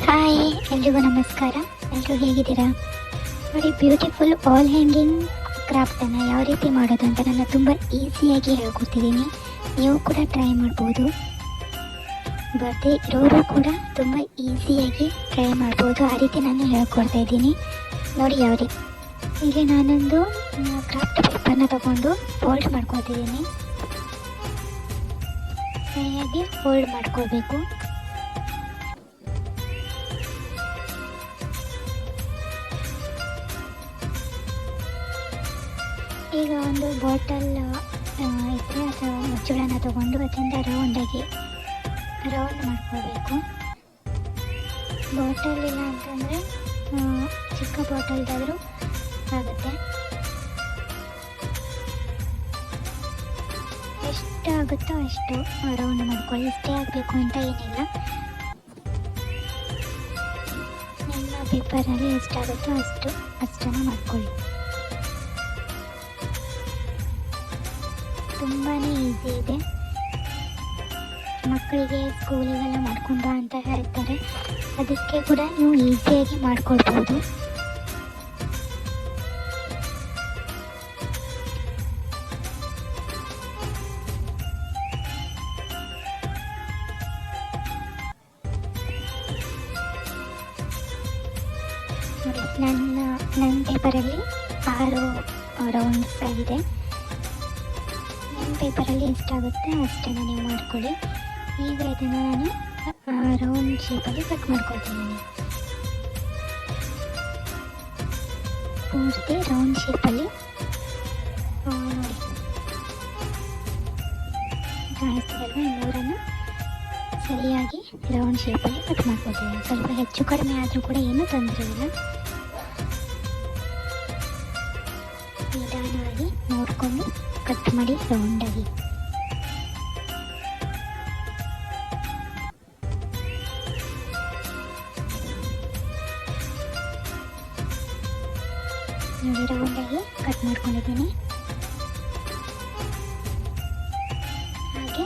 Hi, ಎಲ್ರಿಗೂ ನಮಸ್ಕಾರ. ಎಲ್ಲರೂ ಹೇಗಿದ್ದೀರಾ? ನೋಡಿ, ಬ್ಯೂಟಿಫುಲ್ ವಾಲ್ ಹ್ಯಾಂಗಿಂಗ್ ಕ್ರಾಫ್ಟನ್ನು ಯಾವ ರೀತಿ ಮಾಡೋದು ಅಂತ ನಾನು ತುಂಬ ಈಸಿಯಾಗಿ ಹೇಳ್ಕೊಡ್ತಿದ್ದೀನಿ. ನೀವು ಕೂಡ ಟ್ರೈ ಮಾಡ್ಬೋದು. ಬರದೇ ಇರೋರು ಕೂಡ ತುಂಬ ಈಸಿಯಾಗಿ ಟ್ರೈ ಮಾಡ್ಬೋದು. ಆ ರೀತಿ ನಾನು ಹೇಳ್ಕೊಡ್ತಾ ಇದ್ದೀನಿ. ನೋಡಿ ಯಾವ ರೀತಿ. ಇಲ್ಲಿ ನಾನೊಂದು ಕ್ರಾಫ್ಟ್ ಪೇಪರ್ನ ತಗೊಂಡು ಫೋಲ್ಡ್ ಮಾಡ್ಕೊತಿದ್ದೀನಿ. ಸರಿಯಾಗಿ ಫೋಲ್ಡ್ ಮಾಡ್ಕೋಬೇಕು. ಈಗ ಒಂದು ಬಾಟಲ್ ಇದ್ದರೆ ಅಥವಾ ಮುಚ್ಚಳನ ತಗೊಂಡು ಅದರಿಂದ ರೌಂಡ್ ಮಾಡ್ಕೋಬೇಕು. ಬಾಟಲ್ ಇಲ್ಲ ಅಂತಂದರೆ ಚಿಕ್ಕ ಬಾಟಲ್ದಾದರೂ ಆಗುತ್ತೆ. ಎಷ್ಟು ಆಗುತ್ತೋ ಅಷ್ಟು ರೌಂಡ್ ಮಾಡ್ಕೊಳ್ಳಿ. ಇಷ್ಟೇ ಆಗಬೇಕು ಅಂತ ಏನಿಲ್ಲ. ನಿಮ್ಮ ಪೇಪರಲ್ಲಿ ಎಷ್ಟಾಗುತ್ತೋ ಅಷ್ಟನ್ನು ಮಾಡ್ಕೊಳ್ಳಿ. ತುಂಬಾ ಈಸಿ ಇದೆ. ಮಕ್ಕಳಿಗೆ ಸ್ಕೂಲಿಗೆಲ್ಲ ಮಾಡ್ಕೊಂಡು ಬಾ ಅಂತ ಹೇಳ್ತಾರೆ. ಅದಕ್ಕೆ ಕೂಡ ನೀವು ಈಸಿಯಾಗಿ ಮಾಡ್ಕೊಳ್ಬೋದು. ನೋಡಿ, ನನ್ನ ಪೇಪರಲ್ಲಿ 6 ರೌಂಡ್ಸ್ ಆಗಿದೆ. ಪೇಪರಲ್ಲಿ ಎಷ್ಟಾಗುತ್ತೆ ಅಷ್ಟನ್ನು ನೀವು ಮಾಡ್ಕೊಳ್ಳಿ. ಈಗ ಇದನ್ನು ನಾನು ರೌಂಡ್ ಶೇಪಲ್ಲಿ ಕಟ್ ಮಾಡ್ಕೊಳ್ತಿದ್ದೀನಿ. ಪೂರ್ತಿ ರೌಂಡ್ ಶೇಪಲ್ಲಿ ನೋಡಿ ಕಾಣಿಸ್ತಿದಲ್ವ, ಈ ಮೂರನ್ನು ಸರಿಯಾಗಿ ರೌಂಡ್ ಶೇಪಲ್ಲಿ ಕಟ್ ಮಾಡ್ಕೊಳ್ತಿದ್ದೀನಿ. ಸ್ವಲ್ಪ ಹೆಚ್ಚು ಕಡಿಮೆ ಆದರೂ ಕೂಡ ಏನೂ ತೊಂದರೆ ಇಲ್ಲ. ನಿಧಾನವಾಗಿ ನೋಡಿಕೊಂಡು ಕಟ್ ಮಾಡಿ ರೌಂಡಾಗಿ. ನೋಡಿ, ರೌಂಡಾಗಿ ಕಟ್ ಮಾಡ್ಕೊಂಡಿದ್ದೀನಿ. ಹಾಗೆ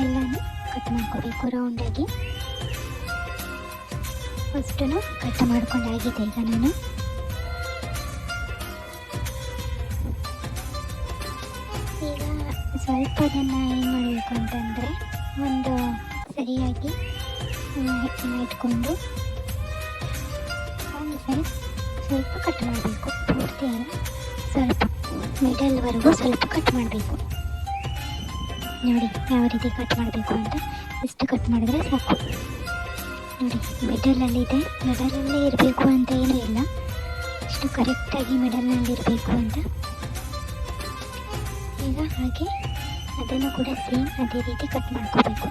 ಎಲ್ಲನೂ ಕಟ್ ಮಾಡ್ಕೋಬೇಕು ರೌಂಡಾಗಿ. ಫಸ್ಟನ್ನು ಕಟ್ ಮಾಡ್ಕೊಂಡಾಗಿದೆ. ಈಗ ನಾನು ಸ್ವಲ್ಪ ಅದನ್ನು ಏನು ಮಾಡಬೇಕು ಅಂತಂದರೆ, ಒಂದು ಸರಿಯಾಗಿ ಇಟ್ಕೊಂಡು ಒಂದು ಸೈಡ್ ಸ್ವಲ್ಪ ಕಟ್ ಮಾಡಬೇಕು. ಪೂರ್ತಿ ಅಲ್ಲ, ಸ್ವಲ್ಪ ಮಿಡಲ್ವರೆಗೂ ಸ್ವಲ್ಪ ಕಟ್ ಮಾಡಬೇಕು. ನೋಡಿ ಯಾವ ರೀತಿ ಕಟ್ ಮಾಡಬೇಕು ಅಂತ. ಇಷ್ಟು ಕಟ್ ಮಾಡಿದ್ರೆ ಸಾಕು. ನೋಡಿ, ಮಿಡಲಲ್ಲಿದೆ. ಮಿಡಲಲ್ಲೇ ಇರಬೇಕು ಅಂತ ಏನೂ ಇಲ್ಲ. ಇಷ್ಟು ಕರೆಕ್ಟಾಗಿ ಮಿಡಲ್ನಲ್ಲಿ ಇರಬೇಕು ಅಂತ. ಈಗ ಹಾಗೆ ಅದನ್ನು ಕೂಡ ಸೇಮ್ ಅದೇ ರೀತಿ ಕಟ್ ಮಾಡ್ಕೋಬೇಕು.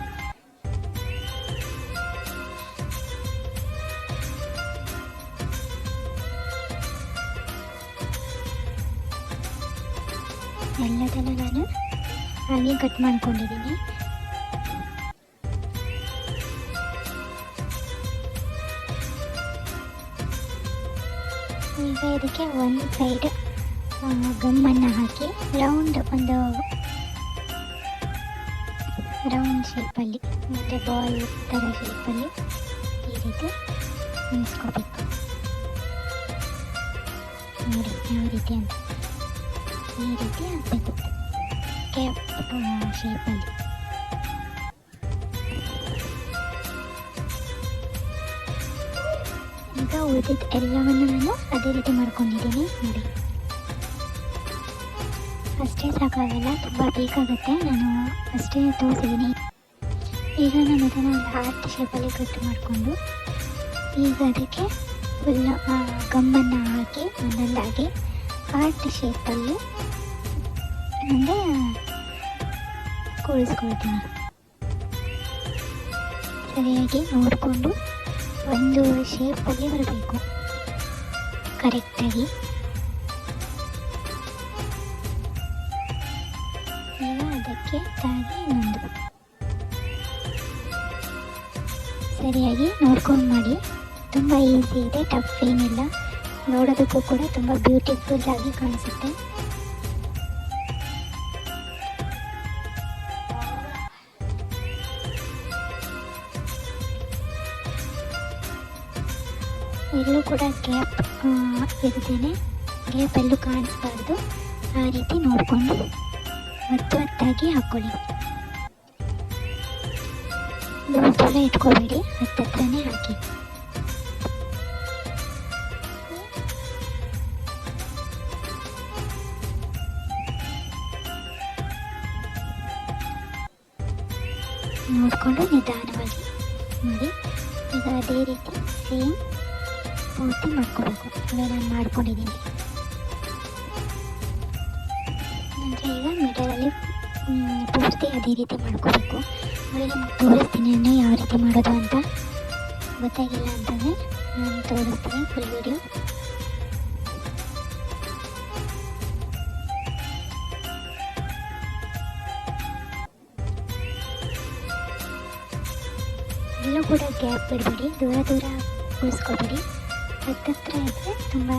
ಎಲ್ಲದನ್ನು ನಾನು ಹಾಗೆ ಕಟ್ ಮಾಡ್ಕೊಂಡಿದ್ದೀನಿ. ಈಗ ಇದಕ್ಕೆ ಒಂದು ಸೈಡ್ ಗಮ್ಮನ್ನು ಹಾಕಿ ಒಂದು ರೌಂಡ್ ಶೇಪಲ್ಲಿ ಮತ್ತು ಬಾಲ್ ಥರ ಶೇಪಲ್ಲಿ ಈ ರೀತಿ ಹೊಂದಿಸ್ಕೋಬೇಕು. ನೋಡಿ ಯಾವ ರೀತಿ ಅಂತ, ಈ ರೀತಿ ಹಾಕಬೇಕು ಕ್ಯಾಪ್ ಶೇಪಲ್ಲಿ. ಈಗ ಉಳಿದಿದ್ದ ಎಲ್ಲವನ್ನು ನಾನು ಅದೇ ರೀತಿ ಮಾಡ್ಕೊಂಡಿದ್ದೀನಿ. ನೋಡಿ, ಅಷ್ಟೇ ಸಾಕಾಗಲ್ಲ, ತುಂಬ ಬೇಕಾಗುತ್ತೆ. ನಾನು ಅಷ್ಟೇ ತೋರಿಸಿದ್ದೀನಿ. ಈಗ ನಾನು ಇದನ್ನು ಒಂದು ಹಾರ್ಟ್ ಶೇಪಲ್ಲಿ ಕಟ್ ಮಾಡಿಕೊಂಡು ಈಗ ಅದಕ್ಕೆ ಫುಲ್ ಗಮ್ಮನ್ನು ಹಾಕಿ ಒಂದೊಂದಾಗಿ ಹಾರ್ಟ್ ಶೇಪಲ್ಲಿ ಅಂದರೆ ಕೂರಿಸ್ಕೊಳ್ತೀನಿ. ಸರಿಯಾಗಿ ನೋಡಿಕೊಂಡು ಒಂದು ಶೇಪಲ್ಲಿ ಬರಬೇಕು ಕರೆಕ್ಟಾಗಿ. ಈಗ ಅದಕ್ಕೆ ತಾಗಿ ಇನ್ನೊಂದು ಸರಿಯಾಗಿ ನೋಡ್ಕೊಂಡು ಮಾಡಿ. ತುಂಬ ಈಸಿ ಇದೆ, ಟಫ್ ಏನಿಲ್ಲ. ನೋಡೋದಕ್ಕೂ ಕೂಡ ತುಂಬ ಬ್ಯೂಟಿಫುಲ್ ಆಗಿ ಕಾಣಿಸುತ್ತೆ. ಎಲ್ಲೂ ಕೂಡ ಗ್ಯಾಪ್ ಇರದೇನೆ, ಗ್ಯಾಪ್ ಎಲ್ಲೂ ಕಾಣಿಸ್ಬಾರ್ದು. ಆ ರೀತಿ ನೋಡಿಕೊಂಡು ಒತ್ತಾಗಿ ಹಾಕ್ಕೊಳ್ಳಿ. ದೂರ ಇಟ್ಕೋಬೇಡಿ, ಹತ್ತತ್ರನೇ ಹಾಕಿ. ನೋಡಿಕೊಂಡು ನಿಧಾನವಾಗಿ ಮಾಡಿ. ಈಗ ಅದೇ ರೀತಿ ಸೇಮ್ ಪೂರ್ತಿ ಮಾಡ್ಕೋಬೇಕು. ಅದೇ ನಾನು ಮಾಡ್ಕೊಂಡಿದ್ದೀನಿ. ಅಂದರೆ ಈಗ ಮಿಡಲಲ್ಲಿ ಪೂರ್ತಿ ಅದೇ ರೀತಿ ಮಾಡ್ಕೋಬೇಕು. ನೋಡಿ, ನಿಮ್ಗೆ ತೋರಿಸ್ತೀನಿ ನಾನು ಯಾವ ರೀತಿ ಮಾಡೋದು ಅಂತ. ಗೊತ್ತಾಗಿಲ್ಲ ಅಂತಂದರೆ ನಾನು ತೋರಿಸ್ತೀನಿ ಫುಲ್ ವಿಡಿಯೋ. ಎಲ್ಲೂ ಕೂಡ ಗ್ಯಾಪ್ ಬಿಡಬೇಡಿ, ದೂರ ಉಳಿಸ್ಕೊಬೇಡಿ. ಹತ್ತತ್ರ ಇದ್ದರೆ ತುಂಬ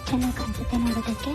ಚೆನ್ನಾಗಿ ಕಾಣಿಸುತ್ತೆ ನೋಡೋದಕ್ಕೆ.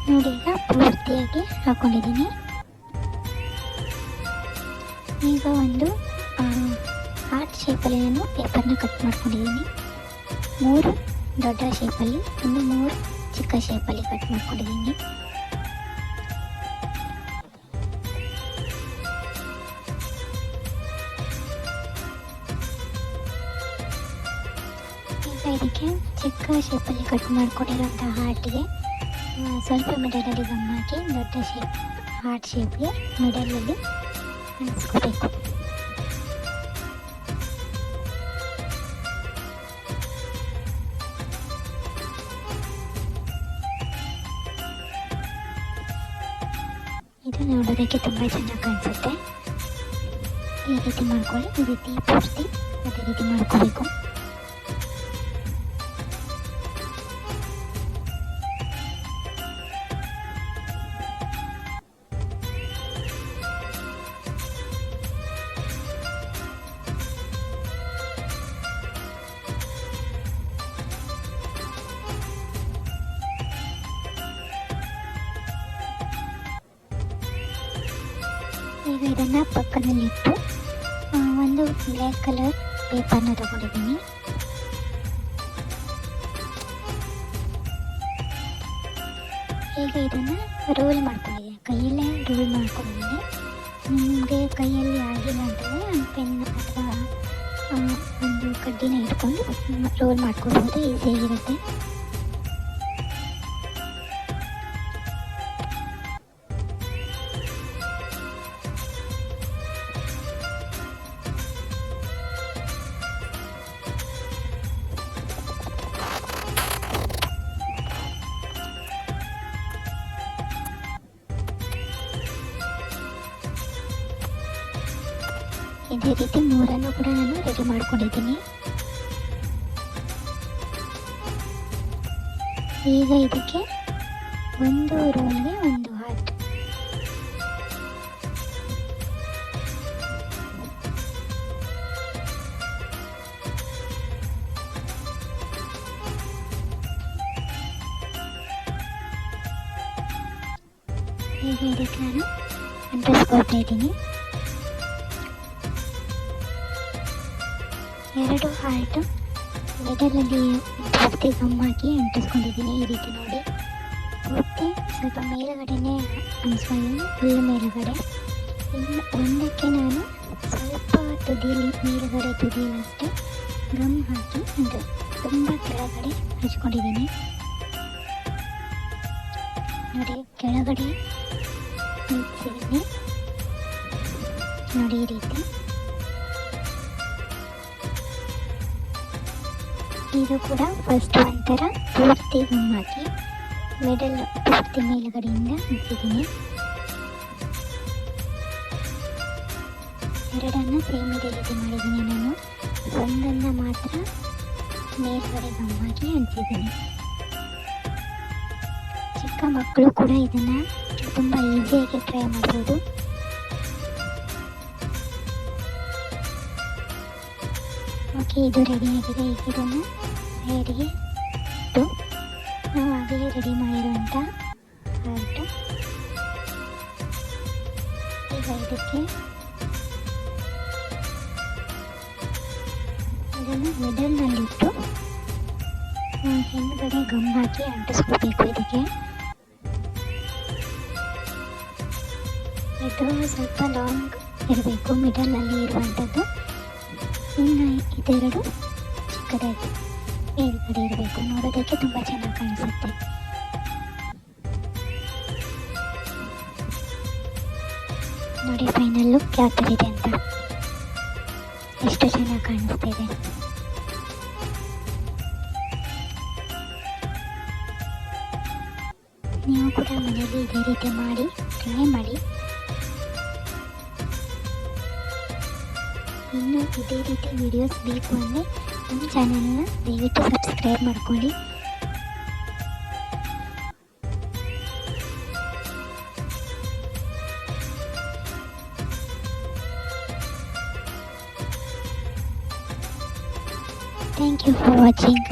ನೋಡಿ, ಈಗ ಪೂರ್ತಿಯಾಗಿ ಹಾಕ್ಕೊಂಡಿದ್ದೀನಿ. ಈಗ ಒಂದು ಹಾರ್ಟ್ ಶೇಪಲ್ಲಿ ನಾನು ಪೇಪರ್ನ ಕಟ್ ಮಾಡ್ಕೊಂಡಿದ್ದೀನಿ. 3 ದೊಡ್ಡ ಶೇಪಲ್ಲಿ, ಇನ್ನು 3 ಚಿಕ್ಕ ಶೇಪಲ್ಲಿ ಕಟ್ ಮಾಡ್ಕೊಂಡಿದ್ದೀನಿ. ಈಗ ಇದಕ್ಕೆ ಚಿಕ್ಕ ಶೇಪಲ್ಲಿ ಕಟ್ ಮಾಡ್ಕೊಂಡಿರೋಂಥ ಹಾರ್ಟಿಗೆ ಸ್ವಲ್ಪ ಮಿಡಲಲ್ಲಿ ಗಮ್ ಹಾಕಿ ದೊಡ್ಡ ಶೇಪ್ ಹಾರ್ಟ್ ಶೇಪ್ಗೆ ಮಿಡಲಲ್ಲಿ ಅಂಟಿಸ್ಕೋಬೇಕು. ಇದು ನೋಡೋದಕ್ಕೆ ತುಂಬ ಚೆನ್ನಾಗಿ ಕಾಣಿಸುತ್ತೆ. ಈ ರೀತಿ ಮಾಡ್ಕೊಳ್ಳಿ. ಈ ರೀತಿ ಪೂರ್ತಿ ಅದೇ ರೀತಿ ಮಾಡ್ಕೋಬೇಕು. ಈಗ ಇದನ್ನು ಪಕ್ಕದಲ್ಲಿಟ್ಟು ಒಂದು ಬ್ಲ್ಯಾಕ್ ಕಲರ್ ಪೇಪರ್ನ ತಗೊಂಡಿದ್ದೀನಿ. ಈಗ ಇದನ್ನು ರೋಲ್ ಮಾಡ್ಕೊಂಡಿದ್ದೀನಿ, ಕೈಯಲ್ಲೇ ರೋಲ್ ಮಾಡ್ಕೊಂಡಿದ್ದೀನಿ. ನಿಮಗೆ ಕೈಯಲ್ಲಿ ಆಗಿಲ್ಲ ಅಂತಂದರೆ ಒಂದು ಪೆನ್ ಅಥವಾ ಒಂದು ಕಡ್ಡಿನ ಇಟ್ಕೊಂಡು ರೋಲ್ ಮಾಡ್ಕೊಳ್ಬೋದು, ಈಸಿಯಾಗಿರುತ್ತೆ. ಇದೇ ರೀತಿ ಮೂರನ್ನು ಕೂಡ ನಾನು ರೆಡಿ ಮಾಡ್ಕೊಂಡಿದ್ದೀನಿ. ಈಗ ಇದಕ್ಕೆ ಒಂದು ರೋಲ್ಗೆ ಒಂದು ಹಾರ್ಟ್. ಈಗ ಇದಕ್ಕೆ ನಾನು ಅಂಟಿಸ್ಕೊಳ್ತಾ ಇದ್ದೀನಿ. 2 ಹಾರ್ಟು ಮಿಡಲಲ್ಲಿ ಪೂರ್ತಿ ಗಮ್ ಹಾಕಿ ಅಂಟಿಸ್ಕೊಂಡಿದ್ದೀನಿ. ಈ ರೀತಿ ನೋಡಿ, ಪೂರ್ತಿ ಸ್ವಲ್ಪ ಮೇಲುಗಡೆನೇ ಅಂಟಿಸ್ಕೊಂಡಿದ್ದೀನಿ, ಫುಲ್ ಮೇಲುಗಡೆ. ಇನ್ನು ಒಂದಕ್ಕೆ ನಾನು ಸ್ವಲ್ಪ ಮೇಲುಗಡೆ ತುದಿಯಲ್ಲಷ್ಟೇ ಗಮ್ ಹಾಕಿ ಅಂದರೆ ತುಂಬ ಕೆಳಗಡೆ ಹಚ್ಕೊಂಡಿದ್ದೀನಿ. ನೋಡಿ, ಕೆಳಗಡೆ ಅಂಟಿಸಿದ್ದೀನಿ ನೋಡಿ, ಈ ರೀತಿ. ಇದು ಕೂಡ ಫಸ್ಟ್ ಒಂಥರ ಪೂರ್ತಿ ಗಮ್ ಹಾಕಿ ಮಿಡಲ್ ಪೂರ್ತಿ ಮೇಲುಗಡೆಯಿಂದ ಅಂಟಿಸಿದ್ದೀನಿ. ಎರಡನ್ನು ಸೇಮ್ ಇದೇ ರೀತಿ ಮಾಡಿದ್ದೀನಿ ನಾನು. ಒಂದನ್ನು ಮಾತ್ರ ಮೇಲುಗಡೆ ಗಮ್ ಹಾಕಿ ಅಂಟಿಸಿದ್ದೀನಿ. ಚಿಕ್ಕ ಮಕ್ಕಳು ಕೂಡ ಇದನ್ನು ತುಂಬ ಈಸಿಯಾಗಿ ಟ್ರೈ ಮಾಡ್ಬೋದು. ಓಕೆ, ಇದು ರೆಡಿಯಾಗಿದೆ. ಈಗ ಇದನ್ನು ಸೈಡ್ಗೆ ಇಟ್ಟು ನಾವು ಆಗಲೇ ರೆಡಿ ಮಾಡಿರುವಂಥ ಹಾರ್ಟ್ ಈಗ ಇದಕ್ಕೆ ಇದನ್ನು ಮಿಡಲ್ನಲ್ಲಿಟ್ಟು ಹಿಂದ್ಗಡೆ ಗಮ್ ಹಾಕಿ ಅಂಟಿಸ್ಕೋಬೇಕು. ಇದಕ್ಕೆ ಇದು ಸ್ವಲ್ಪ ಲಾಂಗ್ ಇರಬೇಕು, ಮಿಡಲಲ್ಲಿ ಇರುವಂಥದ್ದು. ಇನ್ನು ಇದೆರಡು ಚಿಕ್ಕದಾಗಿ ಮೇಲ್ಗಡೆ ಇರಬೇಕು, ನೋಡೋದಕ್ಕೆ ತುಂಬ ಚೆನ್ನಾಗಿ ಕಾಣಿಸುತ್ತೆ. ನೋಡಿ ಫೈನಲ್ ಲುಕ್ ಯಾವ ಥರ ಇದೆ ಅಂತ, ಎಷ್ಟು ಚೆನ್ನಾಗಿ ಕಾಣಿಸ್ತಾ ಇದೆ. ನೀವು ಕೂಡ ಮನೆಯಲ್ಲಿ ಇದೇ ರೀತಿ ಮಾಡಿ ಟ್ರೈ ಮಾಡಿ. ಇನ್ನು ಇದೇ ರೀತಿ ವಿಡಿಯೋಸ್ ಬೇಕು ಅಂದರೆ ನಮ್ಮ ಚಾನಲ್ನ ದಯವಿಟ್ಟು ಸಬ್ಸ್ಕ್ರೈಬ್ ಮಾಡ್ಕೊಳ್ಳಿ. Thank you for watching.